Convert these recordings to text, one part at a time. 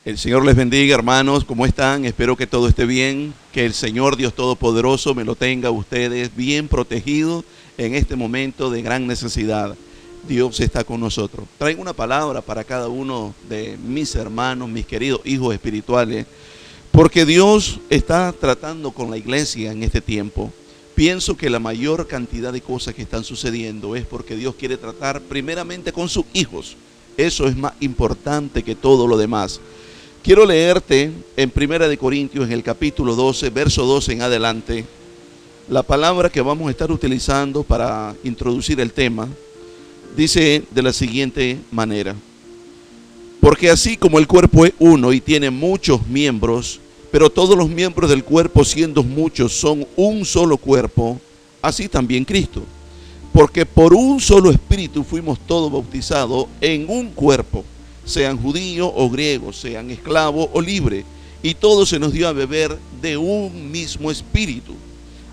El Señor les bendiga, hermanos. ¿Cómo están? Espero que todo esté bien, que el Señor Dios Todopoderoso me lo tenga a ustedes bien protegido en este momento de gran necesidad. Dios está con nosotros. Traigo una palabra para cada uno de mis hermanos, mis queridos hijos espirituales, porque Dios está tratando con la iglesia en este tiempo. Pienso que la mayor cantidad de cosas que están sucediendo es porque Dios quiere tratar primeramente con sus hijos. Eso es más importante que todo lo demás. Quiero leerte en 1 Corintios, en el capítulo 12, verso 12 en adelante, la palabra que vamos a estar utilizando para introducir el tema. Dice de la siguiente manera: porque así como el cuerpo es uno y tiene muchos miembros, pero todos los miembros del cuerpo, siendo muchos, son un solo cuerpo, así también Cristo. Porque por un solo espíritu fuimos todos bautizados en un cuerpo, sean judíos o griegos, sean esclavos o libres, y todo se nos dio a beber de un mismo espíritu.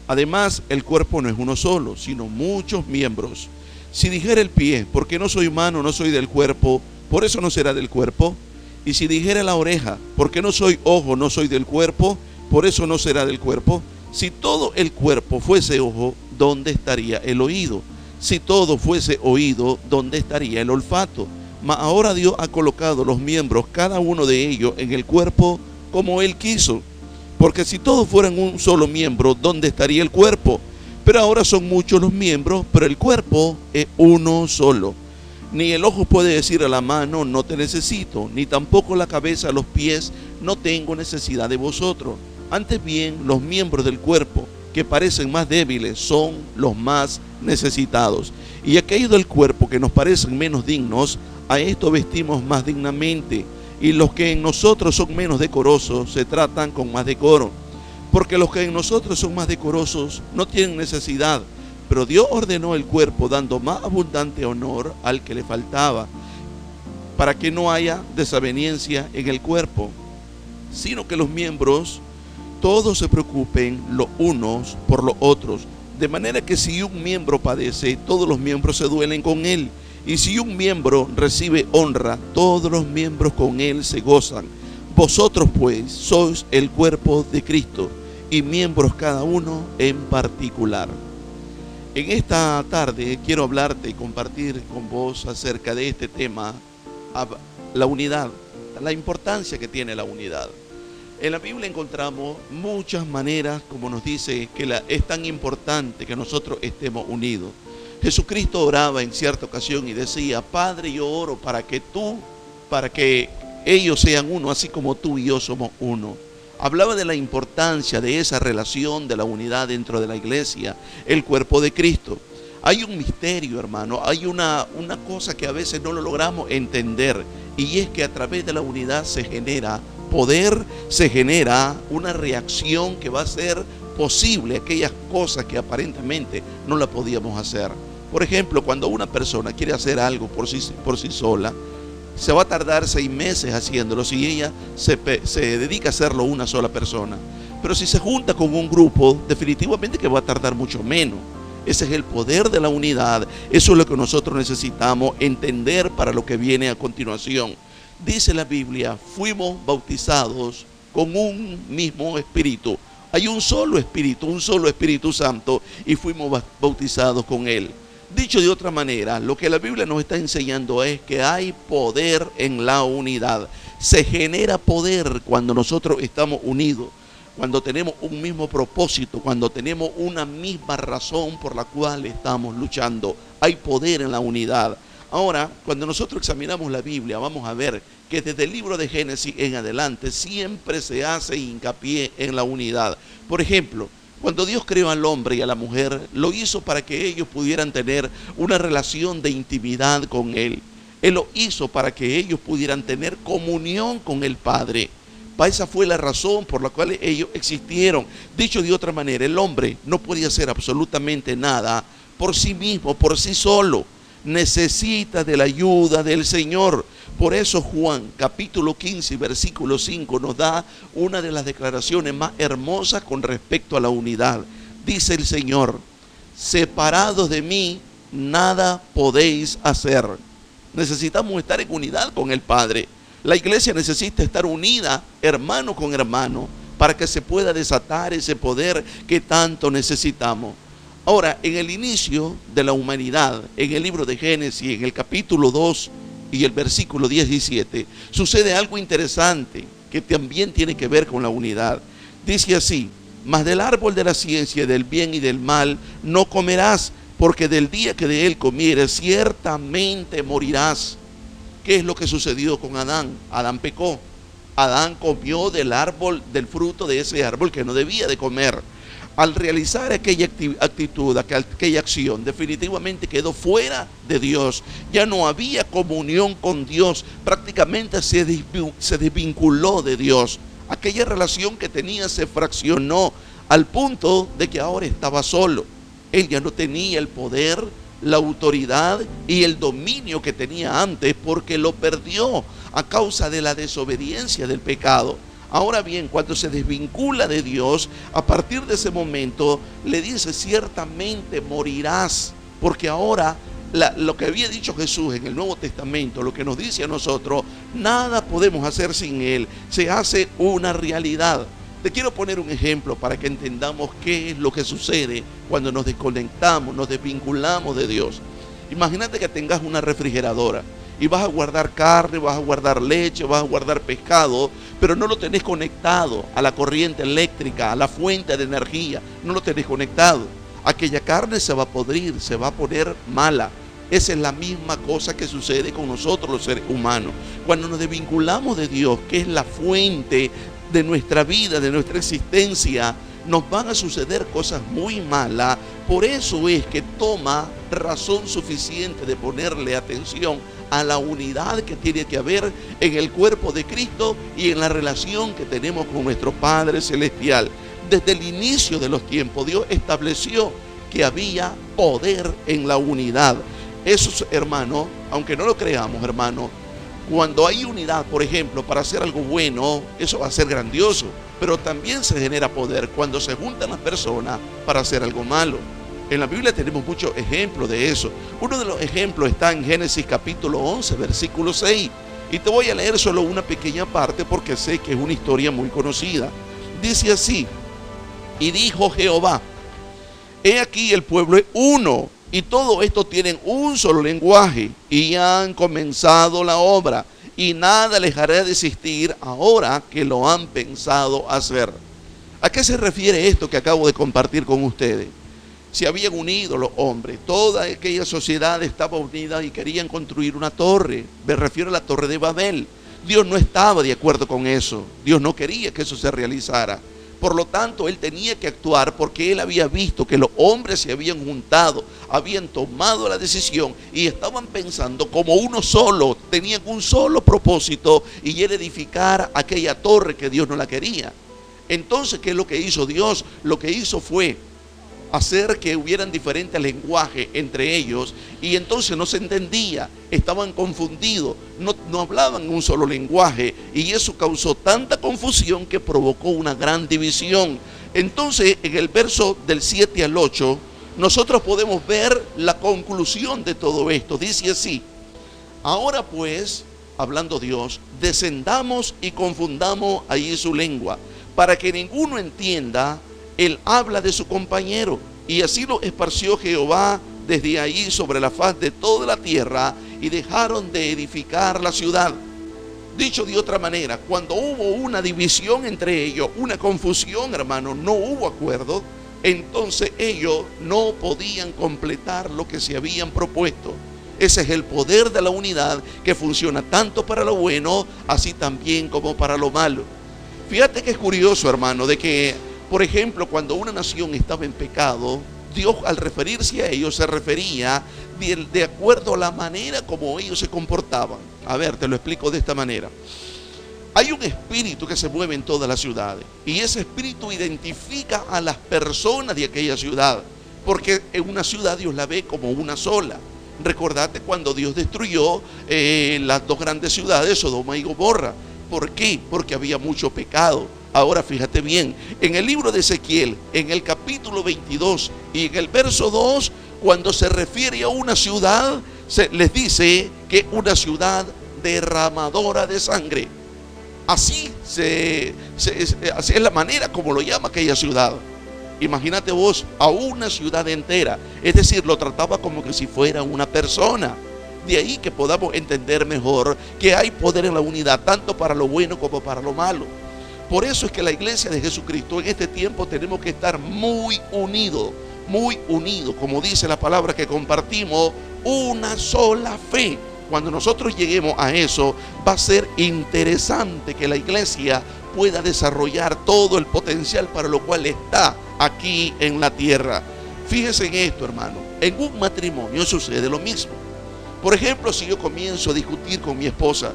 Además, el cuerpo no es uno solo, sino muchos miembros. Si dijera el pie, porque no soy mano, no soy del cuerpo, por eso no será del cuerpo. Y si dijera la oreja, porque no soy ojo, no soy del cuerpo, por eso no será del cuerpo. Si todo el cuerpo fuese ojo, ¿dónde estaría el oído? Si todo fuese oído, ¿dónde estaría el olfato? Mas ahora Dios ha colocado los miembros, cada uno de ellos, en el cuerpo como Él quiso. Porque si todos fueran un solo miembro, ¿dónde estaría el cuerpo? Pero ahora son muchos los miembros, pero el cuerpo es uno solo. Ni el ojo puede decir a la mano, no te necesito, ni tampoco la cabeza a los pies, no tengo necesidad de vosotros. Antes bien, los miembros del cuerpo, que parecen más débiles, son los más necesitados. Y aquellos del cuerpo que nos parecen menos dignos, a esto vestimos más dignamente, y los que en nosotros son menos decorosos se tratan con más decoro. Porque los que en nosotros son más decorosos no tienen necesidad, pero Dios ordenó el cuerpo dando más abundante honor al que le faltaba, para que no haya desaveniencia en el cuerpo, sino que los miembros todos se preocupen los unos por los otros. De manera que si un miembro padece, todos los miembros se duelen con él. Y si un miembro recibe honra, todos los miembros con él se gozan. Vosotros pues sois el cuerpo de Cristo y miembros cada uno en particular. En esta tarde quiero hablarte y compartir con vos acerca de este tema, la unidad, la importancia que tiene la unidad. En la Biblia encontramos muchas maneras, como nos dice, que es tan importante que nosotros estemos unidos. Jesucristo oraba en cierta ocasión y decía: Padre, yo oro para que ellos sean uno, así como tú y yo somos uno. Hablaba de la importancia de esa relación, de la unidad dentro de la iglesia, el cuerpo de Cristo. Hay un misterio, hermano, hay una cosa que a veces no lo logramos entender, y es que a través de la unidad se genera poder, se genera una reacción que va a ser posible aquellas cosas que aparentemente no la podíamos hacer. Por ejemplo, cuando una persona quiere hacer algo por sí sola, se va a tardar 6 meses haciéndolo si ella se dedica a hacerlo una sola persona. Pero si se junta con un grupo, definitivamente que va a tardar mucho menos. Ese es el poder de la unidad. Eso es lo que nosotros necesitamos entender para lo que viene a continuación. Dice la Biblia: fuimos bautizados con un mismo espíritu. Hay un solo Espíritu Santo, y fuimos bautizados con Él. Dicho de otra manera, lo que la Biblia nos está enseñando es que hay poder en la unidad. Se genera poder cuando nosotros estamos unidos, cuando tenemos un mismo propósito, cuando tenemos una misma razón por la cual estamos luchando. Hay poder en la unidad. Ahora, cuando nosotros examinamos la Biblia, vamos a ver que desde el libro de Génesis en adelante siempre se hace hincapié en la unidad. Por ejemplo, cuando Dios creó al hombre y a la mujer, lo hizo para que ellos pudieran tener una relación de intimidad con Él. Él lo hizo para que ellos pudieran tener comunión con el Padre. Esa fue la razón por la cual ellos existieron. Dicho de otra manera, el hombre no podía hacer absolutamente nada por sí mismo, por sí solo. Necesita de la ayuda del Señor. Por eso Juan capítulo 15 versículo 5 nos da una de las declaraciones más hermosas con respecto a la unidad. Dice el Señor: separados de mí nada podéis hacer. Necesitamos estar en unidad con el Padre. La iglesia necesita estar unida, hermano con hermano, para que se pueda desatar ese poder que tanto necesitamos. Ahora, en el inicio de la humanidad, en el libro de Génesis, en el capítulo 2 y el versículo 17, sucede algo interesante que también tiene que ver con la unidad. Dice así: mas del árbol de la ciencia del bien y del mal no comerás, porque del día que de él comieres ciertamente morirás. ¿Qué es lo que sucedió con Adán? Adán pecó. Adán comió del árbol, del fruto de ese árbol que no debía de comer. Al realizar aquella actitud, aquella acción, definitivamente quedó fuera de Dios. Ya no había comunión con Dios. Prácticamente se desvinculó de Dios. Aquella relación que tenía se fraccionó al punto de que ahora estaba solo. Él ya no tenía el poder, la autoridad y el dominio que tenía antes, porque lo perdió a causa de la desobediencia del pecado. Ahora bien, cuando se desvincula de Dios, a partir de ese momento le dice: ciertamente morirás, porque ahora lo que había dicho Jesús en el Nuevo Testamento, lo que nos dice a nosotros, nada podemos hacer sin Él, se hace una realidad. Te quiero poner un ejemplo para que entendamos qué es lo que sucede cuando nos desconectamos, nos desvinculamos de Dios. Imagínate que tengas una refrigeradora y vas a guardar carne, vas a guardar leche, vas a guardar pescado, pero no lo tenés conectado a la corriente eléctrica, a la fuente de energía, no lo tenés conectado. Aquella carne se va a podrir, se va a poner mala. Esa es la misma cosa que sucede con nosotros los seres humanos. Cuando nos desvinculamos de Dios, que es la fuente de nuestra vida, de nuestra existencia, nos van a suceder cosas muy malas. Por eso es que toma razón suficiente de ponerle atención a la unidad que tiene que haber en el cuerpo de Cristo y en la relación que tenemos con nuestro Padre Celestial. Desde el inicio de los tiempos, Dios estableció que había poder en la unidad. Eso, hermano, aunque no lo creamos, hermano, cuando hay unidad, por ejemplo, para hacer algo bueno, eso va a ser grandioso. Pero también se genera poder cuando se juntan las personas para hacer algo malo. En la Biblia tenemos muchos ejemplos de eso. Uno de los ejemplos está en Génesis capítulo 11, versículo 6. Y te voy a leer solo una pequeña parte porque sé que es una historia muy conocida. Dice así: y dijo Jehová: he aquí el pueblo es uno, y todo esto tienen un solo lenguaje, y han comenzado la obra, y nada les hará desistir ahora que lo han pensado hacer. ¿A qué se refiere esto que acabo de compartir con ustedes? Se habían unido los hombres, toda aquella sociedad estaba unida y querían construir una torre. Me refiero a la torre de Babel. Dios no estaba de acuerdo con eso. Dios no quería que eso se realizara. Por lo tanto, Él tenía que actuar porque Él había visto que los hombres se habían juntado, habían tomado la decisión y estaban pensando como uno solo, tenían un solo propósito, y era edificar aquella torre que Dios no la quería. Entonces, ¿qué es lo que hizo Dios? Lo que hizo fue hacer que hubieran diferentes lenguajes entre ellos, y entonces no se entendía, estaban confundidos, no hablaban un solo lenguaje, y eso causó tanta confusión que provocó una gran división. Entonces, en el verso del 7 al 8, nosotros podemos ver la conclusión de todo esto. Dice así: ahora pues, hablando Dios, descendamos y confundamos allí su lengua, para que ninguno entienda el habla de su compañero. Y así lo esparció Jehová desde ahí sobre la faz de toda la tierra, y dejaron de edificar la ciudad. Dicho de otra manera, cuando hubo una división entre ellos, una confusión, hermano, no hubo acuerdo, entonces ellos no podían completar lo que se habían propuesto. Ese es el poder de la unidad, que funciona tanto para lo bueno, así también como para lo malo. Fíjate que es curioso, hermano, de que, por ejemplo, cuando una nación estaba en pecado, Dios, al referirse a ellos, se refería de acuerdo a la manera como ellos se comportaban. A ver, te lo explico de esta manera. Hay un espíritu que se mueve en todas las ciudades, y ese espíritu identifica a las personas de aquella ciudad, porque en una ciudad Dios la ve como una sola. Recordate cuando Dios destruyó las dos grandes ciudades, Sodoma y Gomorra. ¿Por qué? Porque había mucho pecado. Ahora fíjate bien, en el libro de Ezequiel, en el capítulo 22 y en el verso 2, cuando se refiere a una ciudad, les dice que una ciudad derramadora de sangre. Así así es la manera como lo llama aquella ciudad. Imagínate vos a una ciudad entera, es decir, lo trataba como que si fuera una persona. De ahí que podamos entender mejor que hay poder en la unidad, tanto para lo bueno como para lo malo. Por eso es que la iglesia de Jesucristo en este tiempo tenemos que estar muy unidos, como dice la palabra que compartimos, una sola fe. Cuando nosotros lleguemos a eso, va a ser interesante que la iglesia pueda desarrollar todo el potencial para lo cual está aquí en la tierra. Fíjese en esto, hermano. En un matrimonio sucede lo mismo. Por ejemplo, si yo comienzo a discutir con mi esposa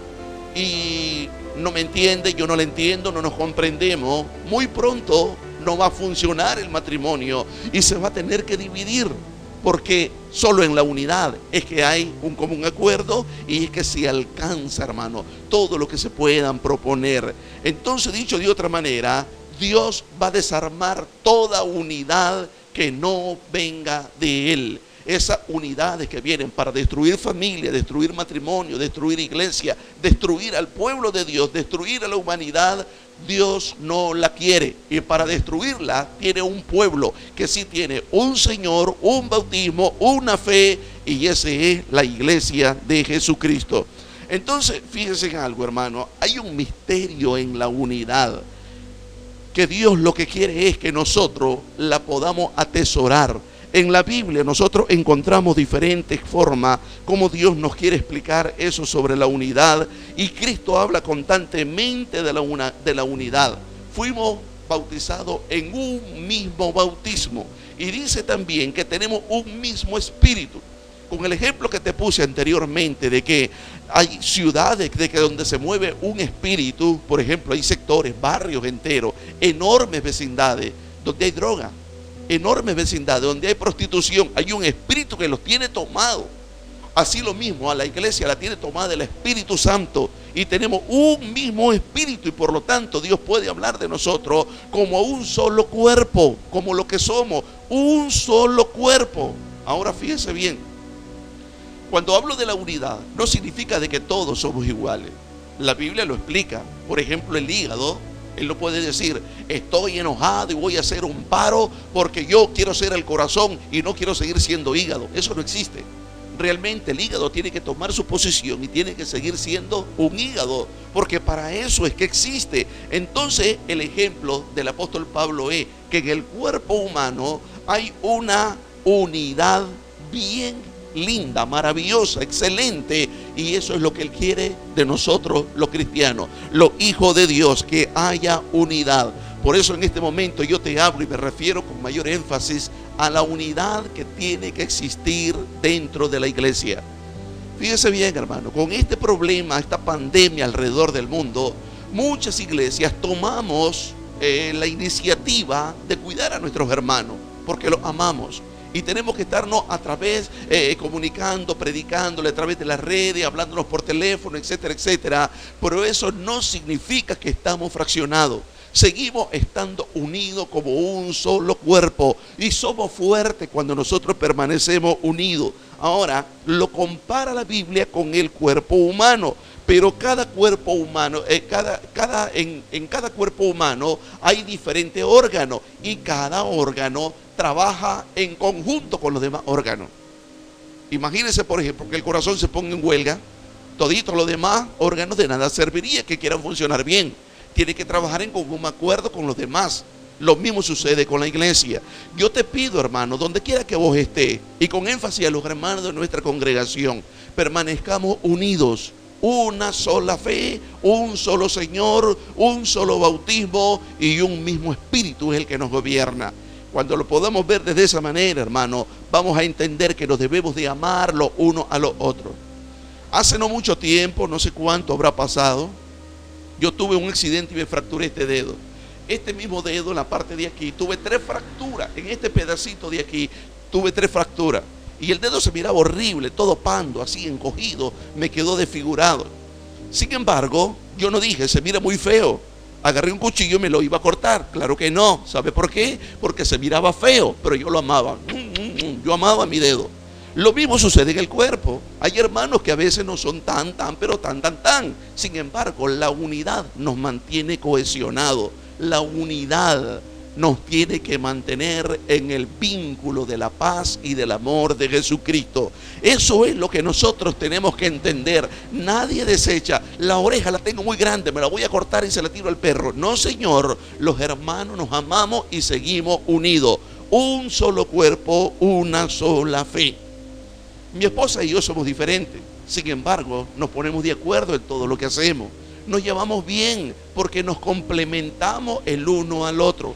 y no me entiende, yo no la entiendo, no nos comprendemos, muy pronto no va a funcionar el matrimonio y se va a tener que dividir, porque solo en la unidad es que hay un común acuerdo y es que se alcanza, hermano, todo lo que se puedan proponer. Entonces, dicho de otra manera, Dios va a desarmar toda unidad que no venga de Él. Esas unidades que vienen para destruir familia, destruir matrimonio, destruir iglesia, destruir al pueblo de Dios, destruir a la humanidad, Dios no la quiere. Y para destruirla tiene un pueblo que sí tiene un Señor, un bautismo, una fe, y ese es la iglesia de Jesucristo. Entonces, fíjense en algo, hermano, hay un misterio en la unidad, que Dios lo que quiere es que nosotros la podamos atesorar. En la Biblia nosotros encontramos diferentes formas como Dios nos quiere explicar eso sobre la unidad, y Cristo habla constantemente de la unidad. Fuimos bautizados en un mismo bautismo, y dice también que tenemos un mismo espíritu. Con el ejemplo que te puse anteriormente de que hay ciudades de que donde se mueve un espíritu, por ejemplo, hay sectores, barrios enteros, enormes vecindades donde hay droga, enormes vecindades donde hay prostitución, hay un espíritu que los tiene tomados. Así lo mismo a la iglesia la tiene tomada el Espíritu Santo, y tenemos un mismo espíritu, y por lo tanto Dios puede hablar de nosotros como un solo cuerpo, como lo que somos, un solo cuerpo. Ahora fíjese bien, cuando hablo de la unidad no significa de que todos somos iguales. La Biblia lo explica. Por ejemplo, el hígado, él no puede decir, estoy enojado y voy a hacer un paro porque yo quiero ser el corazón y no quiero seguir siendo hígado. Eso no existe. Realmente el hígado tiene que tomar su posición y tiene que seguir siendo un hígado, porque para eso es que existe. Entonces, el ejemplo del apóstol Pablo es que en el cuerpo humano hay una unidad bien linda, maravillosa, excelente, y eso es lo que Él quiere de nosotros los cristianos, los hijos de Dios, que haya unidad. Por eso en este momento yo te hablo y me refiero con mayor énfasis a la unidad que tiene que existir dentro de la iglesia. Fíjese bien, hermano, con este problema, esta pandemia alrededor del mundo, muchas iglesias tomamos la iniciativa de cuidar a nuestros hermanos porque los amamos. Y tenemos que estarnos a través, comunicando, predicándole a través de las redes, hablándonos por teléfono, etcétera, etcétera. Pero eso no significa que estamos fraccionados. Seguimos estando unidos como un solo cuerpo. Y somos fuertes cuando nosotros permanecemos unidos. Ahora, lo compara la Biblia con el cuerpo humano. Pero cada cuerpo humano, en cada cuerpo humano hay diferentes órganos. Y cada órgano trabaja en conjunto con los demás órganos. Imagínense, por ejemplo, que el corazón se ponga en huelga, toditos los demás órganos de nada serviría que quieran funcionar bien. Tiene que trabajar en común acuerdo con los demás. Lo mismo sucede con la iglesia. Yo te pido, hermano, donde quiera que vos estés, y con énfasis a los hermanos de nuestra congregación, permanezcamos unidos. Una sola fe, un solo Señor, un solo bautismo y un mismo espíritu es el que nos gobierna. Cuando lo podamos ver desde esa manera, hermano, vamos a entender que nos debemos de amar los unos a los otros. Hace no mucho tiempo, no sé cuánto habrá pasado, yo tuve un accidente y me fracturé este dedo. Este mismo dedo, en la parte de aquí, tuve 3 fracturas. En este pedacito de aquí, tuve 3 fracturas. Y el dedo se miraba horrible, todo pando, así encogido, me quedó desfigurado. Sin embargo, yo no dije, se mira muy feo. Agarré un cuchillo y me lo iba a cortar. Claro que no. ¿Sabe por qué? Porque se miraba feo, pero yo lo amaba. Yo amaba mi dedo. Lo mismo sucede en el cuerpo. Hay hermanos que a veces no son pero tan. Sin embargo, la unidad nos mantiene cohesionados. La unidad nos tiene que mantener en el vínculo de la paz y del amor de Jesucristo. Eso es lo que nosotros tenemos que entender. Nadie desecha, la oreja la tengo muy grande, me la voy a cortar y se la tiro al perro. No, Señor, los hermanos nos amamos y seguimos unidos. Un solo cuerpo, una sola fe. Mi esposa y yo somos diferentes. Sin embargo, nos ponemos de acuerdo en todo lo que hacemos. Nos llevamos bien porque nos complementamos el uno al otro.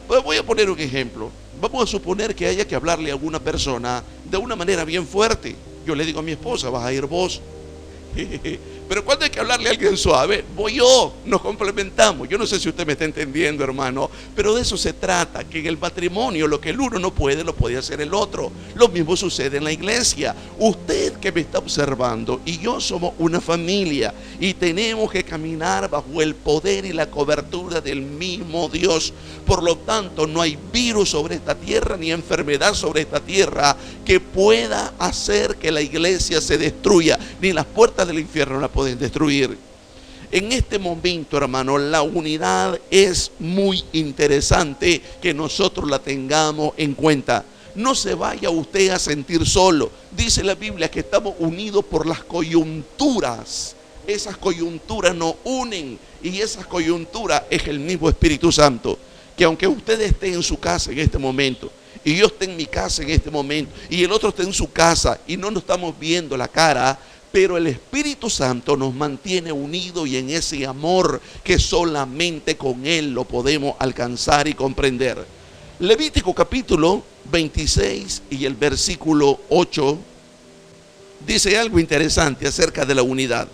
Pues voy a poner un ejemplo. Vamos a suponer que haya que hablarle a alguna persona de una manera bien fuerte. Yo le digo a mi esposa, vas a ir vos. Pero cuando hay que hablarle a alguien suave, voy yo, nos complementamos. Yo no sé si usted me está entendiendo, hermano, pero de eso se trata, que en el matrimonio lo que el uno no puede, lo puede hacer el otro. Lo mismo sucede en la iglesia. Usted que me está observando y yo somos una familia y tenemos que caminar bajo el poder y la cobertura del mismo Dios. Por lo tanto, no hay virus sobre esta tierra ni enfermedad sobre esta tierra que pueda hacer que la iglesia se destruya, ni las puertas del infierno la pueden destruir. En este momento, hermano, la unidad es muy interesante que nosotros la tengamos en cuenta. No se vaya usted a sentir solo. Dice la Biblia que estamos unidos por las coyunturas. Esas coyunturas nos unen y esas coyunturas es el mismo Espíritu Santo. Que aunque usted esté en su casa en este momento y yo esté en mi casa en este momento y el otro esté en su casa y no nos estamos viendo la cara, pero el Espíritu Santo nos mantiene unidos y en ese amor que solamente con Él lo podemos alcanzar y comprender. Levítico capítulo 26 y el versículo 8 dice algo interesante acerca de la unidad.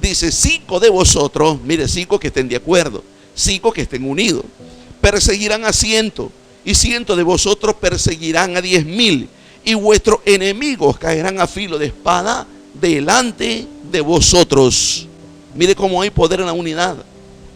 Dice, 5 de vosotros, mire, 5 que estén de acuerdo, 5 que estén unidos, perseguirán a 100, y 100 de vosotros perseguirán a 10,000, y vuestros enemigos caerán a filo de espada delante de vosotros. Mire cómo hay poder en la unidad.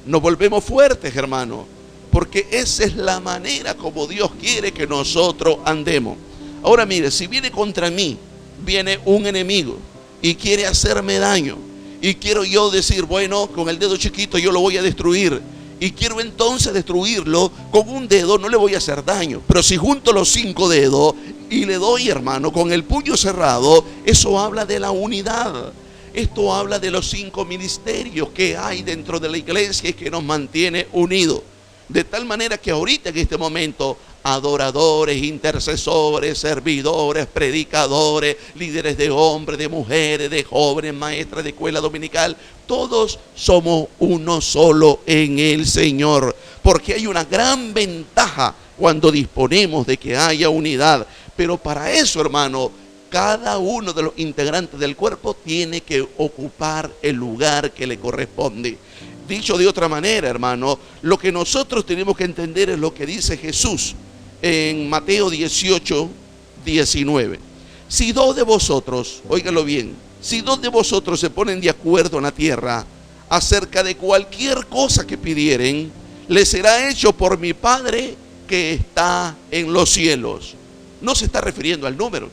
Nos volvemos fuertes, hermano, porque esa es la manera como Dios quiere que nosotros andemos. Ahora mire, si viene contra mí, viene un enemigo y quiere hacerme daño, y quiero yo decir, bueno, con el dedo chiquito yo lo voy a destruir, y quiero entonces destruirlo con un dedo, no le voy a hacer daño. Pero si junto los 5 dedos y le doy, hermano, con el puño cerrado, eso habla de la unidad. Esto habla de los 5 ministerios que hay dentro de la iglesia y que nos mantiene unidos. De tal manera que ahorita en este momento, adoradores, intercesores, servidores, predicadores, líderes de hombres, de mujeres, de jóvenes, maestras de escuela dominical, todos somos uno solo en el Señor. Porque hay una gran ventaja cuando disponemos de que haya unidad. Pero para eso, hermano, cada uno de los integrantes del cuerpo tiene que ocupar el lugar que le corresponde. Dicho de otra manera, hermano, lo que nosotros tenemos que entender es lo que dice Jesús en Mateo 18, 19. Si 2 de vosotros, óigalo bien, si 2 de vosotros se ponen de acuerdo en la tierra acerca de cualquier cosa que pidieren, les será hecho por mi Padre que está en los cielos. No se está refiriendo al número.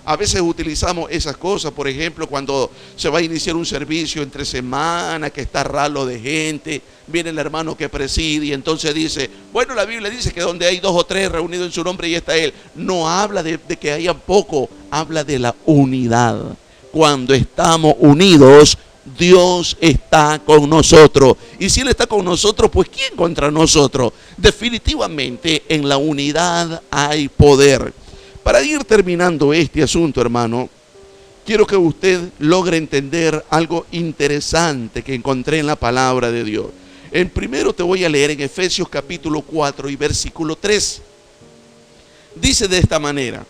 A veces utilizamos esas cosas, por ejemplo, cuando se va a iniciar un servicio entre semana, que está ralo de gente, viene el hermano que preside y entonces dice, bueno, la Biblia dice que donde hay 2 o 3 reunidos en su nombre y está Él. No habla de que haya poco, habla de la unidad. Cuando estamos unidos, Dios está con nosotros. Y si Él está con nosotros, pues ¿quién contra nosotros? Definitivamente en la unidad hay poder. Para ir terminando este asunto, hermano, quiero que usted logre entender algo interesante que encontré en la palabra de Dios. En primero te voy a leer en Efesios capítulo 4 y versículo 3. Dice de esta manera: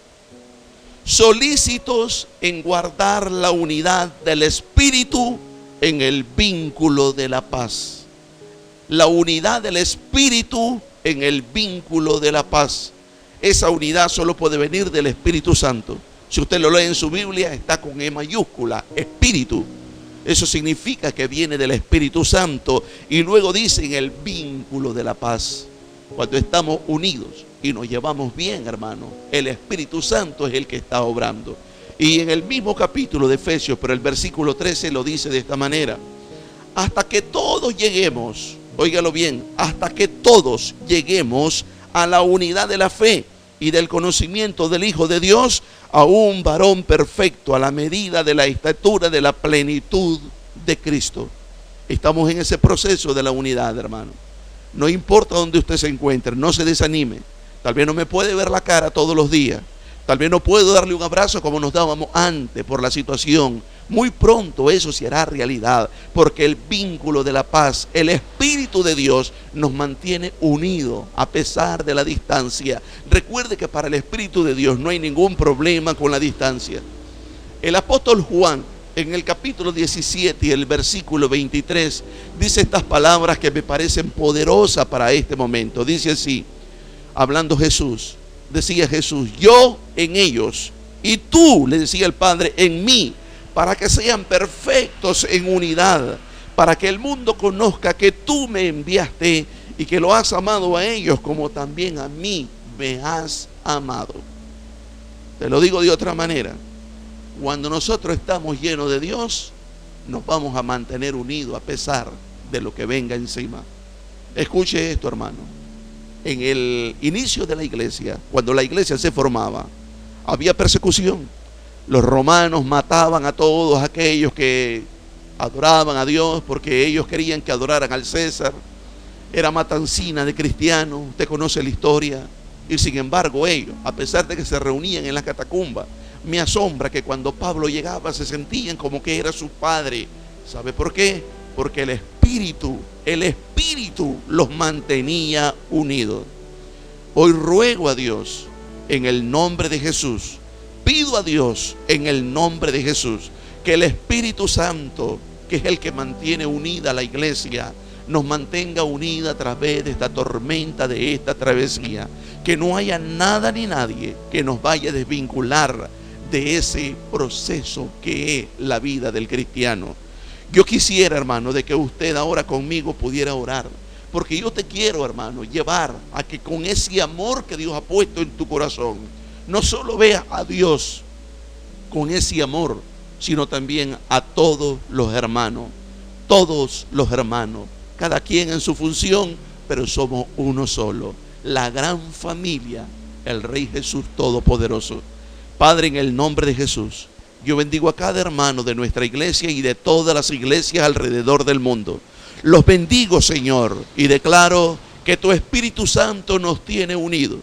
solícitos en guardar la unidad del Espíritu en el vínculo de la paz. La unidad del Espíritu en el vínculo de la paz. Esa unidad solo puede venir del Espíritu Santo. Si usted lo lee en su Biblia, está con E mayúscula, Espíritu. Eso significa que viene del Espíritu Santo. Y luego dice en el vínculo de la paz. Cuando estamos unidos y nos llevamos bien, hermano, el Espíritu Santo es el que está obrando. Y en el mismo capítulo de Efesios, pero el versículo 13 lo dice de esta manera: hasta que todos lleguemos, óigalo bien, hasta que todos lleguemos a la unidad de la fe y del conocimiento del Hijo de Dios, a un varón perfecto, a la medida de la estatura de la plenitud de Cristo. Estamos en ese proceso de la unidad, hermano. No importa dónde usted se encuentre, no se desanime. Tal vez no me puede ver la cara todos los días. Tal vez no puedo darle un abrazo como nos dábamos antes por la situación. Muy pronto eso se hará realidad, porque el vínculo de la paz, el Espíritu de Dios, nos mantiene unidos a pesar de la distancia. Recuerde que para el Espíritu de Dios no hay ningún problema con la distancia. El apóstol Juan, en el capítulo 17 y el versículo 23, dice estas palabras que me parecen poderosas para este momento. Dice así, hablando Jesús, decía Jesús: yo en ellos y tú, le decía el Padre, en mí, para que sean perfectos en unidad, para que el mundo conozca que tú me enviaste y que lo has amado a ellos como también a mí me has amado. Te lo digo de otra manera: cuando nosotros estamos llenos de Dios, nos vamos a mantener unidos a pesar de lo que venga encima. Escuche esto, hermano. En el inicio de la iglesia, cuando la iglesia se formaba, había persecución. Los romanos mataban a todos aquellos que adoraban a Dios, porque ellos querían que adoraran al César. Era matancina de cristianos, usted conoce la historia. Y sin embargo ellos, a pesar de que se reunían en las catacumbas, me asombra que cuando Pablo llegaba se sentían como que era su padre. ¿Sabe por qué? Porque el Espíritu los mantenía unidos. Hoy ruego a Dios en el nombre de Jesús, pido a Dios en el nombre de Jesús, que el Espíritu Santo, que es el que mantiene unida a la iglesia, nos mantenga unida a través de esta tormenta, de esta travesía. Que no haya nada ni nadie que nos vaya a desvincular de ese proceso que es la vida del cristiano. Yo quisiera, hermano, de que usted ahora conmigo pudiera orar, porque yo te quiero, hermano, llevar a que con ese amor que Dios ha puesto en tu corazón, no solo veas a Dios con ese amor, sino también a todos los hermanos, cada quien en su función, pero somos uno solo, la gran familia, el Rey Jesús Todopoderoso. Padre, en el nombre de Jesús, yo bendigo a cada hermano de nuestra iglesia y de todas las iglesias alrededor del mundo. Los bendigo, Señor, y declaro que tu Espíritu Santo nos tiene unidos.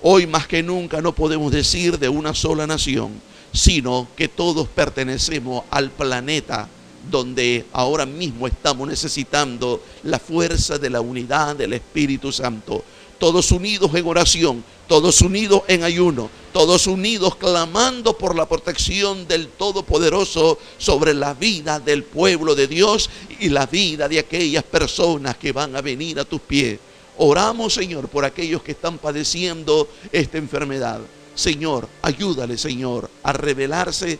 Hoy más que nunca no podemos decir de una sola nación, sino que todos pertenecemos al planeta donde ahora mismo estamos necesitando la fuerza de la unidad del Espíritu Santo. Todos unidos en oración, todos unidos en ayuno, todos unidos clamando por la protección del Todopoderoso sobre la vida del pueblo de Dios y la vida de aquellas personas que van a venir a tus pies. Oramos, Señor, por aquellos que están padeciendo esta enfermedad. Señor, ayúdale, Señor, a revelarse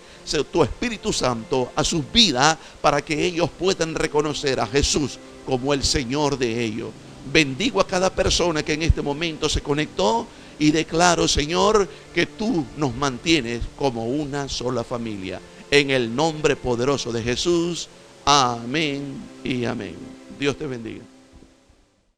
tu Espíritu Santo a sus vidas para que ellos puedan reconocer a Jesús como el Señor de ellos. Bendigo a cada persona que en este momento se conectó y declaro, Señor, que tú nos mantienes como una sola familia. En el nombre poderoso de Jesús, amén y amén. Dios te bendiga.